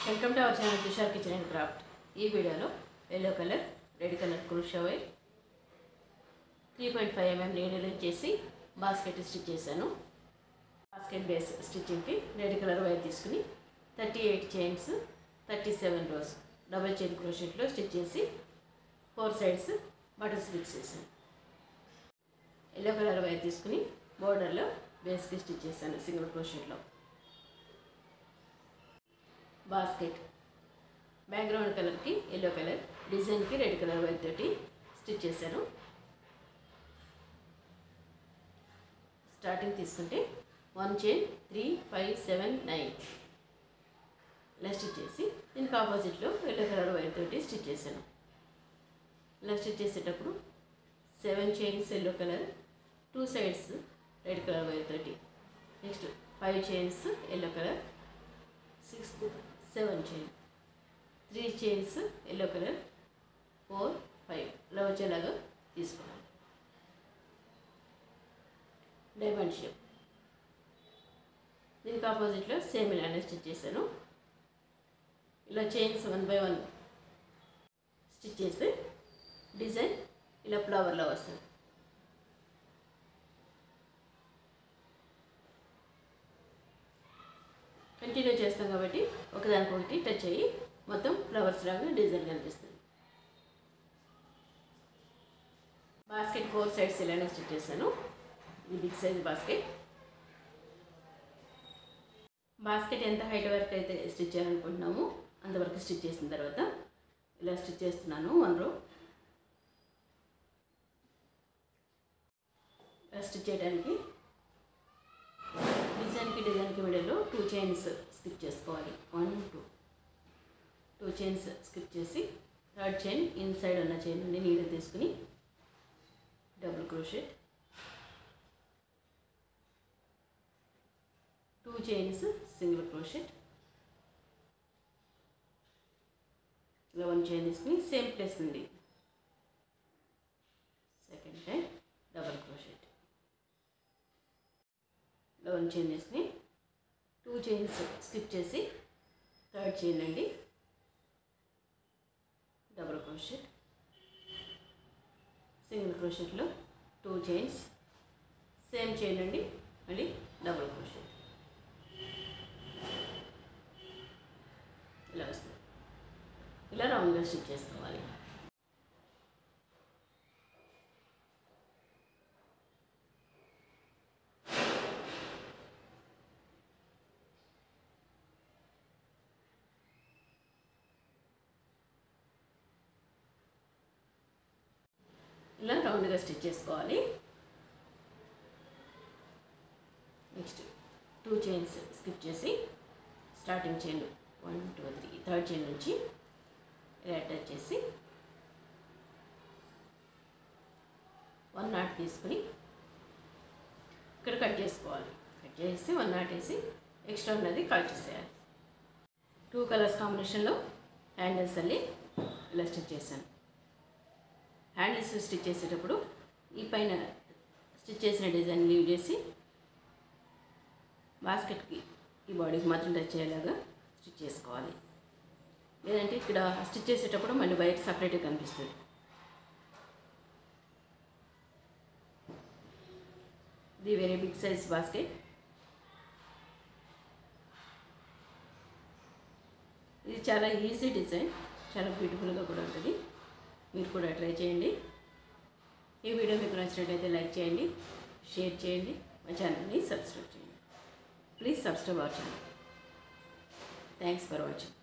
Welcome to our channel Tushar kitchen and craft. ఈ వీడియోలో yellow colour, red colour crochet wire 3.5 mm needle చేసి basket stitch చేశాను. Basket base స్టిచ్చింగ్కి red colour wire తీసుకుని 38 chains 37 rows double chain క్రోషెట్లో stitch చేసి 4 sides buttons fix చేశాను. Yellow colour wire తీసుకుని బోర్డర్లో బేస్కి స్టిచ్ చేశాను సింగిల్ క్రోషెట్లో. బాస్కెట్ బ్యాక్గ్రౌండ్ కలర్కి ఎల్లో కలర్, డిజైన్కి రెడ్ కలర్ వైర్ తోటి స్టిచ్ చేశాను. స్టార్టింగ్ తీసుకుంటే 1 చైన్ 3, 5, 7, 9 ఇలా స్టిచ్ చేసి దీనికి ఆపోజిట్లో ఎల్లో కలర్ వైర్ తోటి స్టిచ్ చేశాను. ఇలా స్టిచ్ చేసేటప్పుడు 7 chains yellow colour, 2 sides red colour wire తోటి, next 5 chains yellow colour, 6th 7 chain, 3 chains yellow colour, 4, 5 ఇలా వచ్చేలాగా తీసుకున్నాను. డైమండ్ షేప్ దీనికి ఆపోజిట్లో సేమ్ ఇలానే స్టిచ్ చేశాను. ఇలా చైన్స్ 1 by 1 స్టిచ్ చేస్తే డిజైన్ ఇలా ఫ్లవర్లో వస్తుంది. కంటిన్యూ చేస్తాం కాబట్టి ఒకదానికొకటి టచ్ అయ్యి మొత్తం ఫ్లవర్స్ లాగా డిజైన్ కనిపిస్తుంది. బాస్కెట్ 4 సైడ్స్ ఇలానే స్టిచ్ చేశాను. ఇది బిగ్ సైజ్ బాస్కెట్. బాస్కెట్ ఎంత హైట్ వరకు అయితే స్టిచ్ చేయాలనుకుంటున్నామో అంతవరకు స్టిచ్ చేసిన తర్వాత ఇలా స్టిచ్ చేస్తున్నాను. 1 రో స్టిచ్ చేయడానికి డిజైన్కి మిడిల్లో 2 చైన్స్ స్కిప్ చేసుకోవాలి. 1, 2 చైన్స్ స్కిప్ చేసి 3rd చైన్ ఇన్సైడ్ ఉన్న చైన్ నుండి నీడల్ తీసుకుని double crochet, 2 chains single crochet, ఇలా 1 చైన్ తీసుకుని సేమ్ ప్లేస్ నుండి సెకండ్ టైం డబుల్ క్రోషెట్, ఇలా 1 చైన్ తీసుకుని 2 చైన్స్ స్కిప్ చేసి 3rd చైన్ నుండి డబుల్ క్రోషెట్, సింగిల్ క్రోషెట్లో 2 చైన్స్ సేమ్ చైన్ నుండి మళ్ళీ డబుల్ క్రోషెట్ ఇలా వస్తుంది. ఇలా రౌండ్గా స్టిచ్ చేసుకోవాలి. ఇలా రౌండ్గా స్టిచ్ చేసుకోవాలి. నెక్స్ట్ 2 చైన్స్ స్కిప్ చేసి స్టార్టింగ్ చైన్ 1, 2, 3 3rd చైన్ నుంచి ఇలా అటాచ్ చేసి 1 నాట్ తీసుకుని ఇక్కడ కట్ చేసుకోవాలి. కట్ చేసి 1 నాట్ వేసి ఎక్స్ట్రా ఉన్నది కట్ చేసేయాలి. 2 కలర్స్ కాంబినేషన్లో హ్యాండిల్స్ అల్లి ఇలా స్టిచ్ చేశాను. హ్యాండిల్స్ స్టిచ్ చేసేటప్పుడు ఈ పైన స్టిచ్ చేసిన డిజైన్ లీవ్ చేసి బాస్కెట్కి ఈ బాడీకి మాత్రం టచ్ అయ్యేలాగా స్టిచ్ చేసుకోవాలి. లేదంటే ఇక్కడ స్టిచ్ చేసేటప్పుడు మళ్ళీ బయట సపరేట్గా కనిపిస్తుంది. ఇది వెరీ బిగ్ సైజ్ బాస్కెట్. ఇది చాలా ఈజీ డిజైన్, చాలా బ్యూటిఫుల్గా కూడా ఉంటుంది. మీరు కూడా ట్రై చేయండి. ఈ వీడియో మీకు నచ్చినట్లయితే లైక్ చేయండి, షేర్ చేయండి, మా ఛానల్ని సబ్స్క్రైబ్ చేయండి. Please subscribe our channel. Thanks for watching.